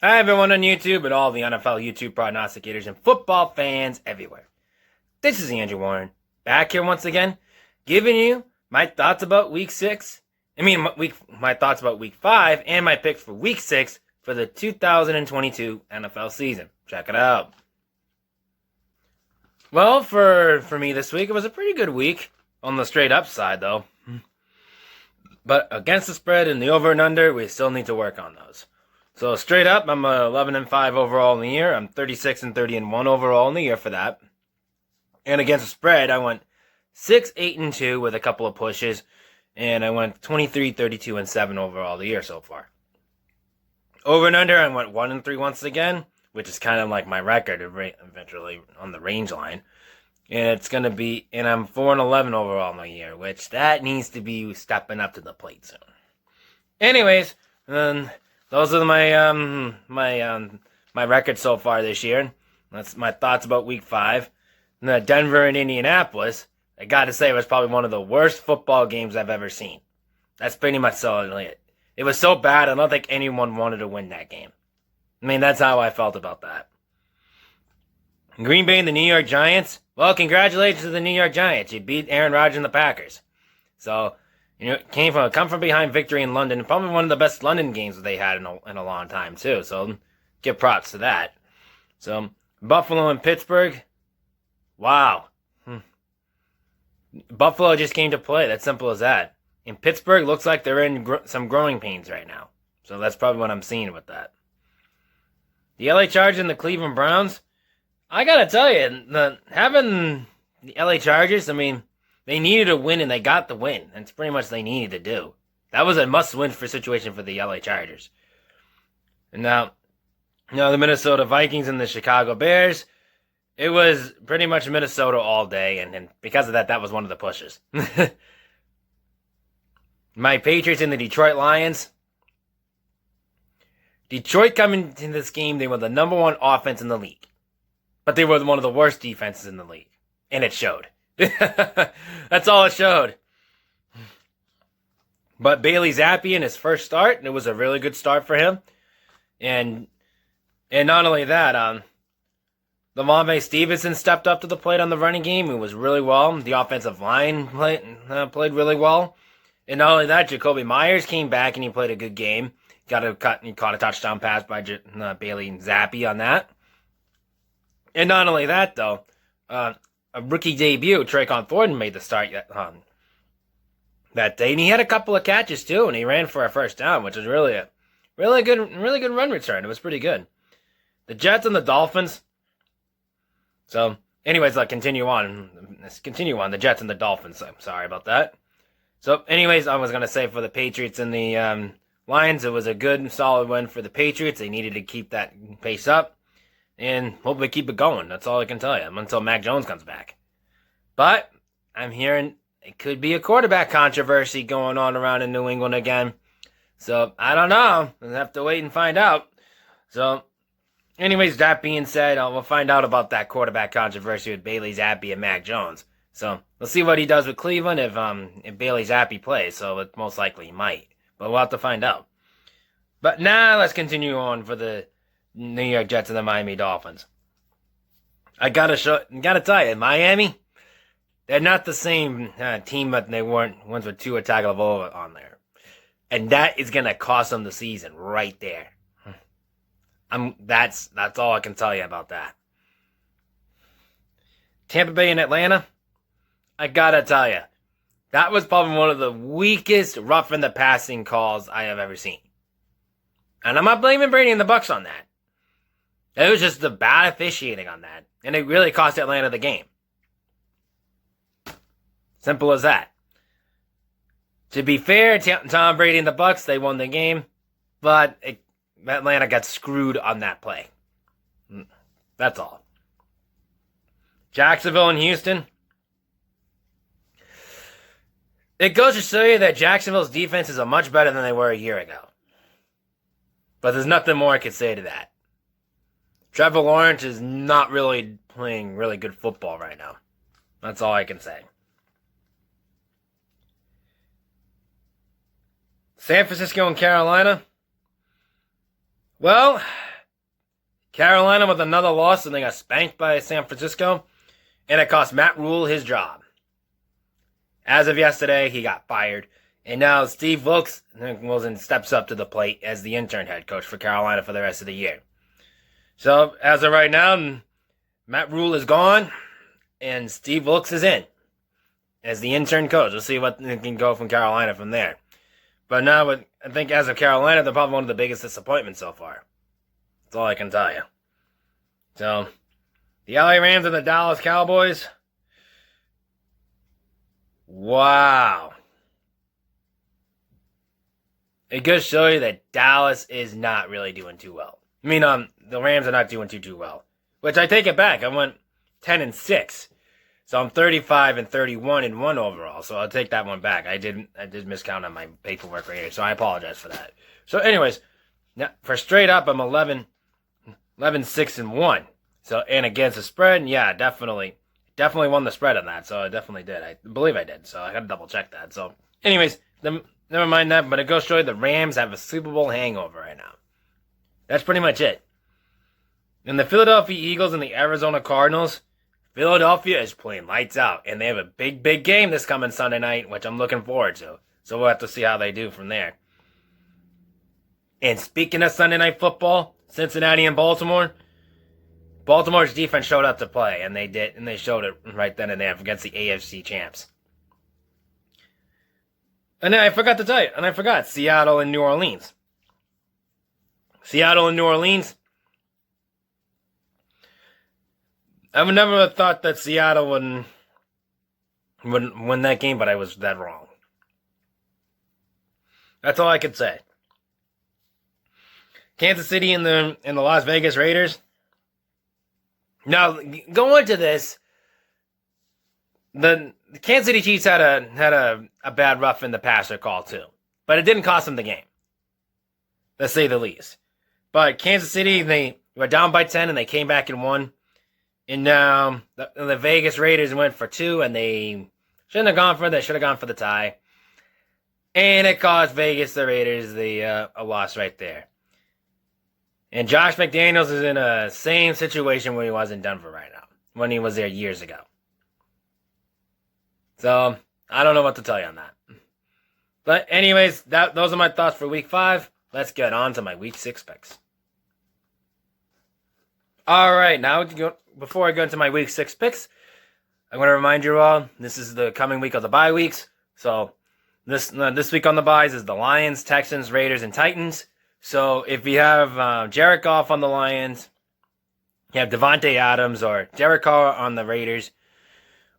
Hi everyone on YouTube and all the NFL YouTube prognosticators and football fans everywhere. This is Andrew Warren, back here once again, giving you my thoughts about Week 6. My thoughts about Week 5 and my picks for Week 6 for the 2022 NFL season. Check it out. Well, for me this week, it was a pretty good week on the straight up side, though. But against the spread and the over and under, we still need to work on those. So straight up, I'm 11-5 overall in the year. I'm 36-30-1 overall in the year for that. And against the spread, I went 6-8-2 with a couple of pushes, and I went 23-32-7 overall the year so far. Over and under, I went 1-3 once again, which is kind of like my record eventually on the range line. And I'm 4-11 overall in the year, which that needs to be stepping up to the plate soon. Anyways, those are my records so far this year. That's my thoughts about Week 5. And Denver and Indianapolis, I got to say, it was probably one of the worst football games I've ever seen. That's pretty much solidly it. It was so bad, I don't think anyone wanted to win that game. I mean, that's how I felt about that. Green Bay and the New York Giants. Well, congratulations to the New York Giants. You beat Aaron Rodgers and the Packers. So, come from behind victory in London. Probably one of the best London games that they had in a long time, too. So, give props to that. So, Buffalo and Pittsburgh. Wow. Buffalo just came to play. That's simple as that. And Pittsburgh looks like they're in some growing pains right now. So, that's probably what I'm seeing with that. The LA Chargers and the Cleveland Browns. I gotta tell you, having the LA Chargers, I mean, they needed a win, and they got the win. That's pretty much what they needed to do. That was a must-win situation for the LA Chargers. And now the Minnesota Vikings and the Chicago Bears, it was pretty much Minnesota all day, and because of that was one of the pushes. My Patriots and the Detroit Lions. Detroit coming into this game, they were the number one offense in the league. But they were one of the worst defenses in the league. And it showed. That's all it showed. But Bailey Zappi in his first start, and it was a really good start for him. And not only that, Lamont Stevenson stepped up to the plate on the running game. It was really well. The offensive line played really well. And not only that, Jacoby Myers came back and he played a good game. He caught a touchdown pass by Bailey Zappi on that. And not only that, though, a rookie debut, Trayvon Thornton, made the start that day, and he had a couple of catches too, and he ran for a first down, which was really good run return. It was pretty good. The Jets and the Dolphins. So, anyways, continue on. The Jets and the Dolphins. I'm sorry about that. So, anyways, I was gonna say for the Patriots and the Lions, it was a good, solid win for the Patriots. They needed to keep that pace up. And hopefully keep it going. That's all I can tell you until Mac Jones comes back. But I'm hearing it could be a quarterback controversy going on around in New England again. So I don't know. We'll have to wait and find out. So anyways, that being said, we'll find out about that quarterback controversy with Bailey Zappi and Mac Jones. So we'll see what he does with Cleveland if Bailey Zappi plays. So it most likely he might. But we'll have to find out. But now let's continue on for the New York Jets and the Miami Dolphins. I gotta tell you, Miami, they're not the same team that they weren't once with Tua Tagovailoa on there, and that is gonna cost them the season right there. That's all I can tell you about that. Tampa Bay and Atlanta, I gotta tell you, that was probably one of the weakest roughing the passing calls I have ever seen, and I'm not blaming Brady and the Bucs on that. It was just the bad officiating on that. And it really cost Atlanta the game. Simple as that. To be fair, Tom Brady and the Bucs, they won the game. But Atlanta got screwed on that play. That's all. Jacksonville and Houston. It goes to show you that Jacksonville's defense is much better than they were a year ago. But there's nothing more I could say to that. Trevor Lawrence is not really playing really good football right now. That's all I can say. San Francisco and Carolina. Well, Carolina with another loss, and they got spanked by San Francisco, and it cost Matt Rule his job. As of yesterday, he got fired, and now Steve Wilson steps up to the plate as the intern head coach for Carolina for the rest of the year. So, as of right now, Matt Rule is gone, and Steve Wilkes is in as the intern coach. We'll see what can go from Carolina from there. But now, I think as of Carolina, they're probably one of the biggest disappointments so far. That's all I can tell you. So, the LA Rams and the Dallas Cowboys. Wow. It goes to show you that Dallas is not really doing too well. I mean, the Rams are not doing too well. Which I take it back. I went 10-6. So I'm 35-31-1 overall. So I'll take that one back. I did miscount on my paperwork right here. So I apologize for that. So anyways, now for straight up, I'm 11-6-1. So, and against the spread, yeah, definitely won the spread on that. So I definitely did. I believe I did. So I got to double check that. So anyways, never mind that. But it goes to show you the Rams have a Super Bowl hangover right now. That's pretty much it. And the Philadelphia Eagles and the Arizona Cardinals, Philadelphia is playing lights out. And they have a big game this coming Sunday night, which I'm looking forward to. So we'll have to see how they do from there. And speaking of Sunday night football, Cincinnati and Baltimore, Baltimore's defense showed up to play, and they did, and they showed it right then and there against the AFC champs. And then I forgot to tell you, Seattle and New Orleans. Seattle and New Orleans. I would never have thought that Seattle wouldn't win that game, but I was dead wrong. That's all I could say. Kansas City and the Las Vegas Raiders. Now, going to this, the Kansas City Chiefs had a bad rough in the passer call too, but it didn't cost them the game, to say the least. But Kansas City, they were down by 10 and they came back and won. And the Vegas Raiders went for 2 and they shouldn't have gone for it. They should have gone for the tie. And it cost Vegas, the Raiders, a loss right there. And Josh McDaniels is in a same situation when he was in Denver right now, when he was there years ago. So, I don't know what to tell you on that. But anyways, those are my thoughts for Week 5. Let's get on to my Week 6 picks. Alright, now before I go into my Week 6 picks, I'm going to remind you all, this is the coming week of the bye weeks. So, this week on the byes is the Lions, Texans, Raiders, and Titans. So, if you have Jared Goff on the Lions, you have Devontae Adams or Derek Carr on the Raiders,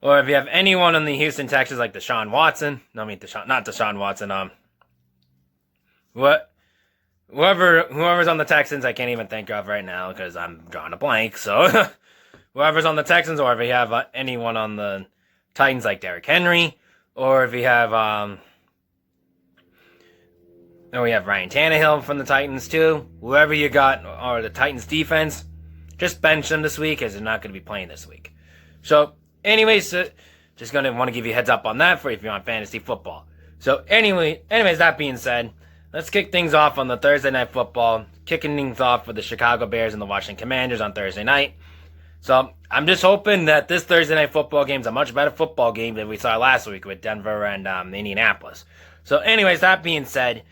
or if you have anyone on the Houston Texans like Deshaun Watson, not Deshaun Watson, whoever's on the Texans, I can't even think of right now because I'm drawing a blank. So, whoever's on the Texans, or if you have anyone on the Titans like Derrick Henry, or if you have we have Ryan Tannehill from the Titans too. Whoever you got, or the Titans defense, just bench them this week as they're not going to be playing this week. So, anyways, just going to want to give you a heads up on that for if you're on fantasy football. So, anyways, that being said, let's kick things off on the Thursday Night Football. Kicking things off with the Chicago Bears and the Washington Commanders on Thursday night. So, I'm just hoping that this Thursday Night Football game is a much better football game than we saw last week with Denver and Indianapolis. So, anyways, that being said,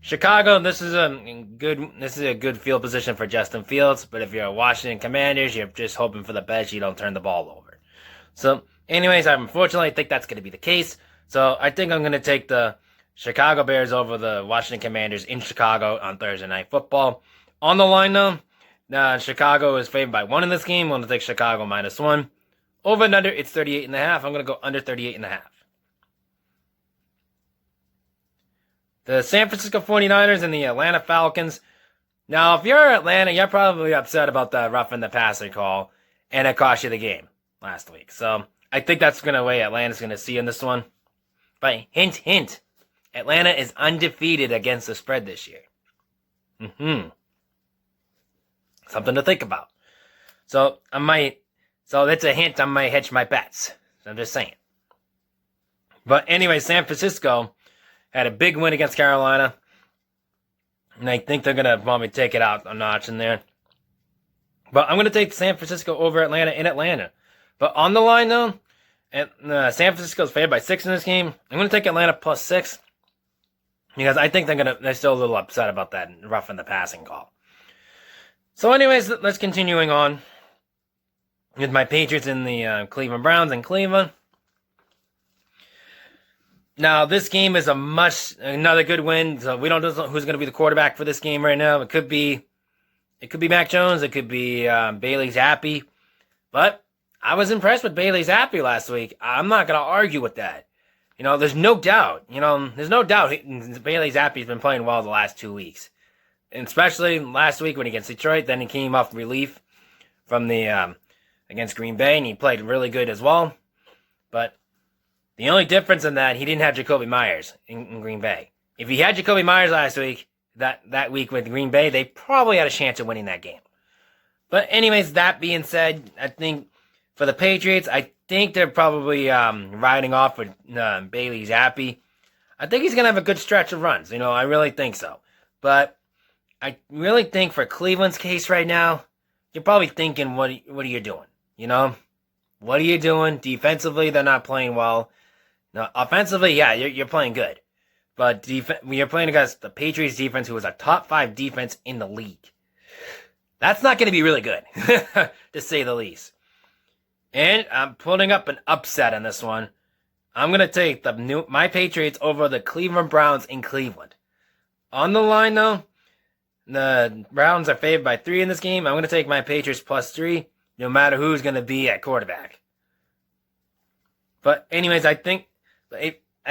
Chicago, this is a good field position for Justin Fields, but if you're a Washington Commanders, you're just hoping for the best you don't turn the ball over. So, anyways, unfortunately, I think that's going to be the case. So, I think I'm going to take the Chicago Bears over the Washington Commanders in Chicago on Thursday Night Football. On the line, though, Chicago is favored by 1 in this game. I'm going to take Chicago -1. Over and under, it's 38.5. I'm going to go under 38.5. The San Francisco 49ers and the Atlanta Falcons. Now, if you're Atlanta, you're probably upset about the roughing the passer call, and it cost you the game last week. So, I think that's going to way Atlanta's going to see in this one. But hint, Atlanta is undefeated against the spread this year. Something to think about. So, that's a hint, I might hedge my bets. So I'm just saying. But anyway, San Francisco had a big win against Carolina. And I think they're going to want me to take it out a notch in there. But I'm going to take San Francisco over Atlanta in Atlanta. But on the line, though, San Francisco's favored by 6 in this game. I'm going to take Atlanta plus 6. Because I think they're still a little upset about that roughing the passing call. So anyways, let's continuing on with my Patriots and the Cleveland Browns in Cleveland. Now, this game is another good win. So we don't know who's going to be the quarterback for this game right now. It could be Mac Jones. It could be Bailey Zappi. But I was impressed with Bailey Zappi last week. I'm not going to argue with that. There's no doubt. Bailey Zappi's been playing well the last 2 weeks. And especially last week when against Detroit. Then he came off relief from the against Green Bay, and he played really good as well. But the only difference in that, he didn't have Jacoby Myers in Green Bay. If he had Jacoby Myers last week, that week with Green Bay, they probably had a chance of winning that game. But anyways, that being said, I think for the Patriots, I think they're probably riding off with Bailey Zappi. I think he's going to have a good stretch of runs. I really think so. But I really think for Cleveland's case right now, you're probably thinking, what are you doing? What are you doing? Defensively, they're not playing well. No, offensively, yeah, you're playing good. But you're playing against the Patriots defense, who is a top 5 defense in the league. That's not going to be really good, to say the least. And I'm putting up an upset on this one. I'm going to take my Patriots over the Cleveland Browns in Cleveland. On the line, though, the Browns are favored by 3 in this game. I'm going to take my Patriots plus 3, no matter who's going to be at quarterback. But anyways, I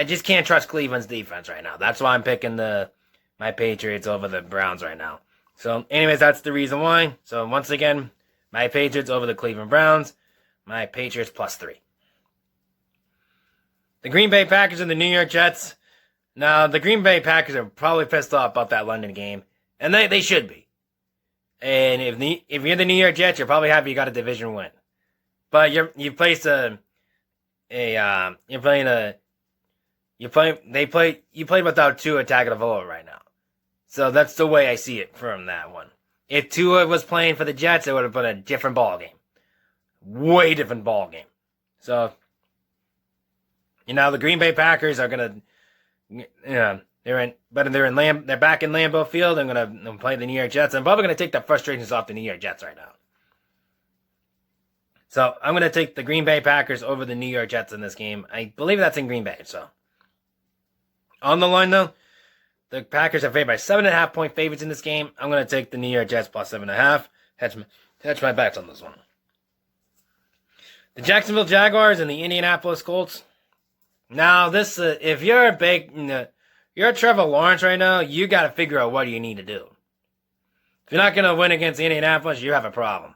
just can't trust Cleveland's defense right now. That's why I'm picking my Patriots over the Browns right now. So anyways, that's the reason why. So once again, my Patriots over the Cleveland Browns. My Patriots plus 3. The Green Bay Packers and the New York Jets. Now, the Green Bay Packers are probably pissed off about that London game. And they should be. And if you're the New York Jets, you're probably happy you got a division win. But you played without Tua Tagovailoa right now. So that's the way I see it from that one. If Tua was playing for the Jets, it would have been a different ball game. Way different ball game. So, the Green Bay Packers are gonna, they're back in Lambeau Field. I'm gonna play the New York Jets. I'm probably gonna take the frustrations off the New York Jets right now. So I'm gonna take the Green Bay Packers over the New York Jets in this game. I believe that's in Green Bay. So on the line though, the Packers are favored by 7.5 point favorites in this game. I'm gonna take the New York Jets plus 7.5. Hedge my bets on this one. The Jacksonville Jaguars and the Indianapolis Colts. Now, if you're you're Trevor Lawrence right now, you got to figure out what you need to do. If you're not going to win against Indianapolis, you have a problem.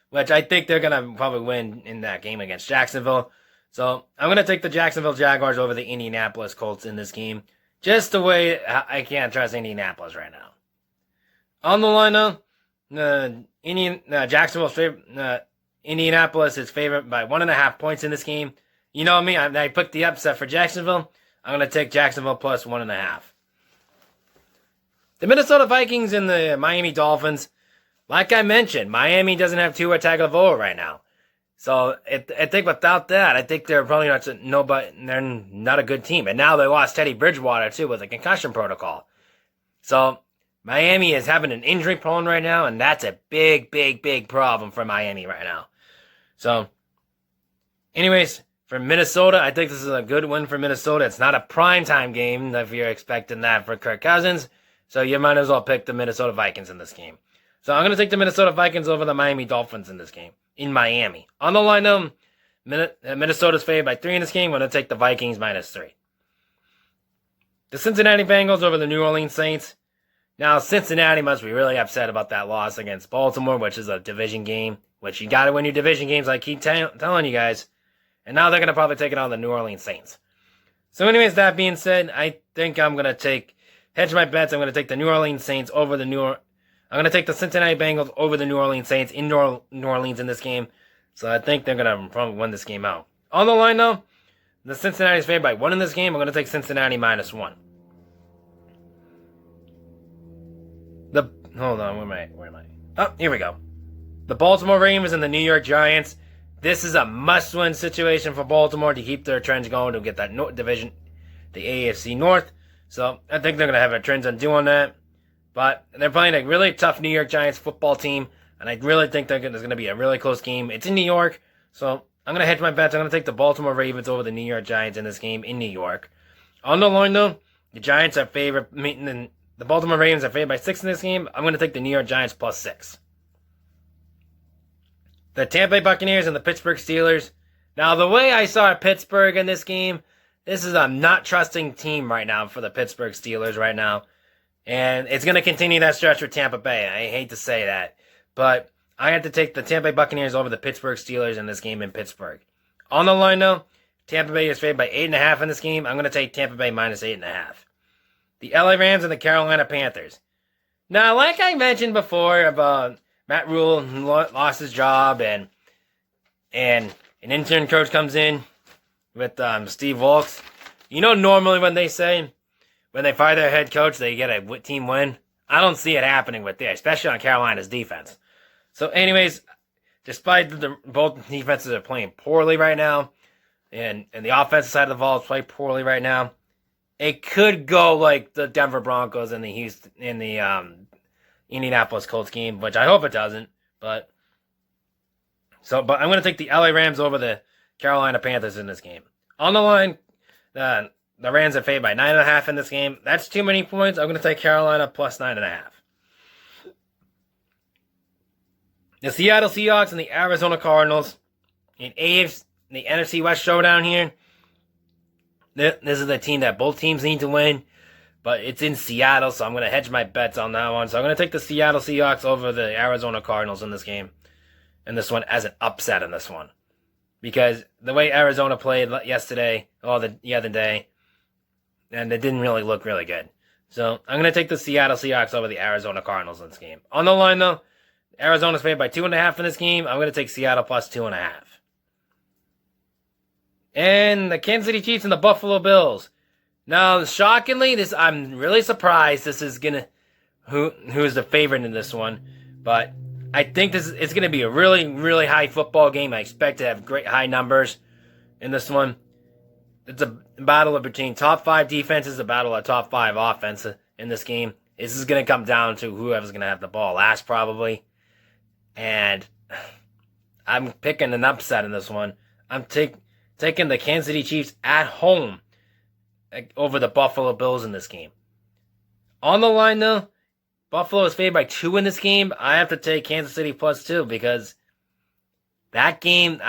Which I think they're going to probably win in that game against Jacksonville. So, I'm going to take the Jacksonville Jaguars over the Indianapolis Colts in this game. Just the way I can't trust Indianapolis right now. On the line, though, Jacksonville's favorite... Indianapolis is favored by 1.5 points in this game. You know me, I picked the upset for Jacksonville. I'm going to take Jacksonville plus 1.5. The Minnesota Vikings and the Miami Dolphins. Like I mentioned, Miami doesn't have Tua Tagovailoa right now. So I think without that, I think they're probably they're not a good team. And now they lost Teddy Bridgewater too with a concussion protocol. So Miami is having an injury prone right now, and that's a big, big, big problem for Miami right now. So, anyways, for Minnesota, I think this is a good win for Minnesota. It's not a primetime game if you're expecting that for Kirk Cousins. So you might as well pick the Minnesota Vikings in this game. So I'm going to take the Minnesota Vikings over the Miami Dolphins in this game. In Miami. On the line, though, Minnesota's favored by 3 in this game. I'm going to take the Vikings minus 3. The Cincinnati Bengals over the New Orleans Saints. Now, Cincinnati must be really upset about that loss against Baltimore, which is a division game, which you got to win your division games, I keep telling you guys. And now they're going to probably take it on the New Orleans Saints. So anyways, that being said, I think I'm going to hedge my bets. I'm going to take the New Orleans Saints over I'm going to take the Cincinnati Bengals over the New Orleans Saints in New Orleans in this game. So I think they're going to probably win this game out. On the line, though, the Cincinnati is favored by 1 in this game. I'm going to take Cincinnati minus 1. Hold on, where am I? Oh, here we go. The Baltimore Ravens and the New York Giants. This is a must-win situation for Baltimore to keep their trends going to get that division, the AFC North. So I think they're going to have a trends on doing that. But they're playing a really tough New York Giants football team, and I really think there's going to be a really close game. It's in New York, so I'm going to hedge my bets. I'm going to take the Baltimore Ravens over the New York Giants in this game in New York. On the line, though, the Giants are favored, and the Baltimore Ravens are favored by 6 in this game. I'm going to take the New York Giants plus 6. The Tampa Bay Buccaneers and the Pittsburgh Steelers. Now, the way I saw Pittsburgh in this game, this is a not trusting team right now for the Pittsburgh Steelers right now. And it's going to continue that stretch with Tampa Bay. I hate to say that. But I have to take the Tampa Bay Buccaneers over the Pittsburgh Steelers in this game in Pittsburgh. On the line, though, Tampa Bay is favored by 8.5 in this game. I'm going to take Tampa Bay minus 8.5. The LA Rams and the Carolina Panthers. Now, like I mentioned before about Matt Rule lost his job and an intern coach comes in with Steve Wilkes. You know, normally when they fire their head coach, they get a team win. I don't see it happening with this, especially on Carolina's defense. So anyways, despite both defenses are playing poorly right now, and the offensive side of the ball is playing poorly right now, it could go like the Denver Broncos and the Indianapolis Colts game, which I hope it doesn't. But I'm going to take the LA Rams over the Carolina Panthers in this game. On the line, the Rams are favored by 9.5 in this game. That's too many points. I'm going to take Carolina plus 9.5. The Seattle Seahawks and the Arizona Cardinals in the NFC West showdown here. This is the team that both teams need to win, but it's in Seattle, so I'm going to hedge my bets on that one. So I'm going to take the Seattle Seahawks over the Arizona Cardinals in this game, and this one as an upset in this one. Because the way Arizona played the other day, and it didn't really look really good. So I'm going to take the Seattle Seahawks over the Arizona Cardinals in this game. On the line, though, Arizona's favored by 2.5 in this game. I'm going to take Seattle plus 2.5. And the Kansas City Chiefs and the Buffalo Bills. Now, shockingly, I'm really surprised this is who's the favorite in this one. But I think it's gonna be a really, really high football game. I expect to have great high numbers in this one. It's a battle between top 5 defenses, a battle of top 5 offense in this game. This is gonna come down to whoever's gonna have the ball last, probably. And I'm picking an upset in this one. I'm taking the Kansas City Chiefs at home over the Buffalo Bills in this game. On the line, though, Buffalo is favored by 2 in this game. I have to take Kansas City plus 2 because that game,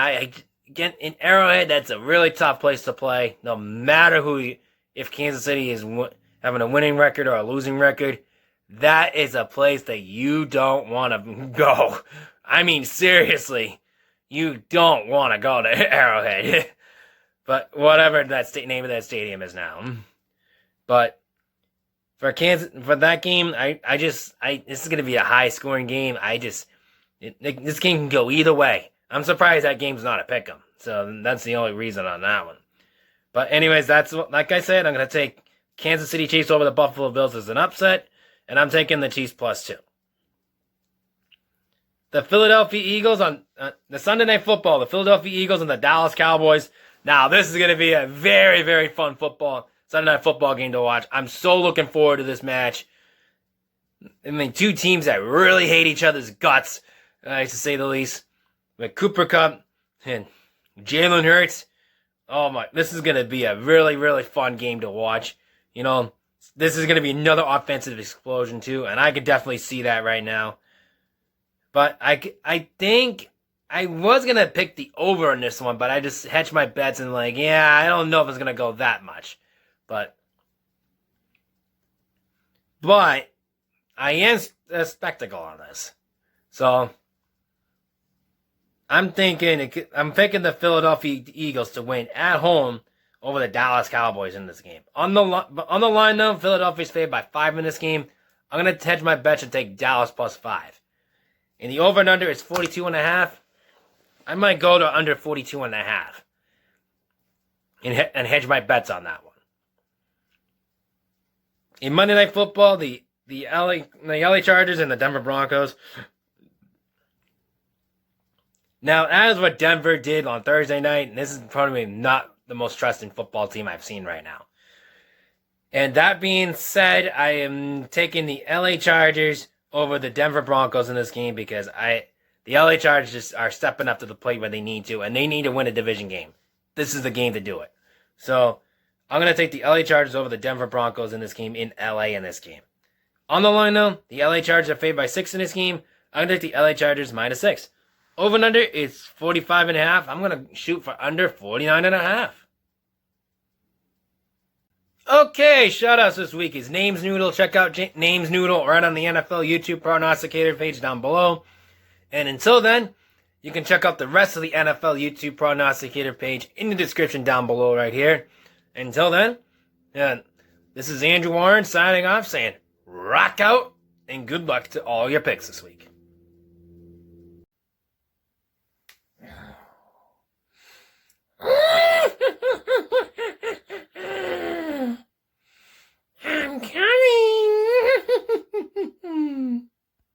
again, in Arrowhead, that's a really tough place to play. No matter if Kansas City is having a winning record or a losing record, that is a place that you don't want to go. I mean, seriously, you don't want to go to Arrowhead. But whatever name of that stadium is now. But for that game, this is going to be a high scoring game. This game can go either way. I'm surprised that game's not a pick'em. So that's the only reason on that one. But anyways, like I said, I'm going to take Kansas City Chiefs over the Buffalo Bills as an upset, and I'm taking the Chiefs plus 2. The Philadelphia Eagles on the Sunday Night Football, the Philadelphia Eagles and the Dallas Cowboys. Now, this is going to be a very, very fun Sunday Night Football game to watch. I'm so looking forward to this match. I mean, 2 teams that really hate each other's guts, to say the least. With Cooper Kupp and Jalen Hurts. Oh my, this is going to be a really, really fun game to watch. You know, this is going to be another offensive explosion too, and I could definitely see that right now. But I think I was going to pick the over in this one, but I just hedged my bets and I don't know if it's going to go that much. But I am a spectacle on this. So I'm picking the Philadelphia Eagles to win at home over the Dallas Cowboys in this game. On the line, though, Philadelphia's favored by 5 in this game. I'm going to hedge my bets and take Dallas plus 5. And the over and under is 42.5. I might go to under 42.5 and hedge my bets on that one. In Monday Night Football, the LA Chargers and the Denver Broncos. Now, as what Denver did on Thursday night, and this is probably not the most trusting football team I've seen right now. And that being said, I am taking the LA Chargers over the Denver Broncos in this game because the LA Chargers just are stepping up to the plate when they need to, and they need to win a division game. This is the game to do it. So, I'm going to take the LA Chargers over the Denver Broncos in this game in LA in this game. On the line, though, the LA Chargers are favored by 6 in this game. I'm going to take the LA Chargers -6. Over and under is 45.5. I'm going to shoot for under 49.5. Okay, shoutouts this week is NEvsCLE. Check out NEvsCLE right on the NFL YouTube prognosticator page down below. And until then, you can check out the rest of the NFL YouTube prognosticator page in the description down below right here. Until then, this is Andrew Warren signing off saying rock out and good luck to all your picks this week. I'm